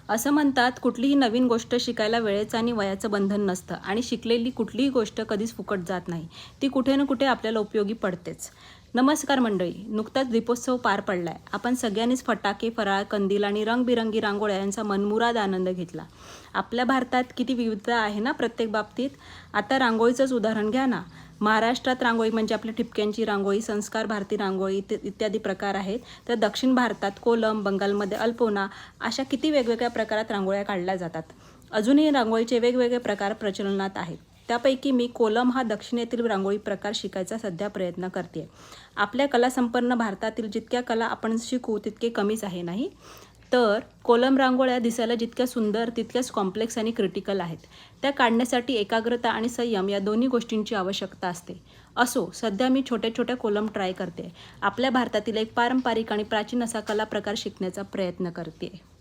असं म्हणतात, कुठलीही नवीन गोष्ट शिकायला वेळेचं आणि वयाचं बंधन नसतं आणि शिकलेली कुठलीही गोष्ट कधीच फुकट जात नाही. ती कुठे ना कुठे आपल्याला उपयोगी पडतेच. नमस्कार मंडळी, नुकताच दीपोत्सव पार पडलाय. आपण सगळ्यांनीच फटाके, फराळ, कंदील आणि रंगबिरंगी रांगोळ्या यांचा मनमुराद आनंद घेतला. आपल्या भारतात किती विविधता आहे ना प्रत्येक बाबतीत. आता रांगोळीचंच उदाहरण घ्या ना. महाराष्ट्रात रांगोळी म्हणजे आपल्या ठिपक्यांची रांगोळी, संस्कार भारती रांगोळी इत्यादी प्रकार आहेत. तर दक्षिण भारतात कोलम, बंगालमध्ये अल्पोना अशा किती वेगवेगळ्या प्रकारात रांगोळ्या काढल्या जातात. अजूनही रांगोळीचे वेगवेगळे प्रकार प्रचलनात आहेत. त्यापैकी मी कोलम हा दक्षिणेतील रांगोळी प्रकार शिकायचा सध्या प्रयत्न करते. आपल्या कलासंपन्न भारतातील जितक्या कला आपण शिकू तितके कमीच आहे नाही. तर कोलम रांगोळ्या दिसायला जितक्या सुंदर तितक्याच कॉम्प्लेक्स आणि क्रिटिकल आहेत. त्या काढण्यासाठी एकाग्रता आणि संयम या दोन्ही गोष्टींची आवश्यकता असते. असो, सध्या मी छोट्या छोट्या कोलम ट्राय करते. आपल्या भारतातील एक पारंपरिक आणि प्राचीन असा कला प्रकार शिकण्याचा प्रयत्न करते.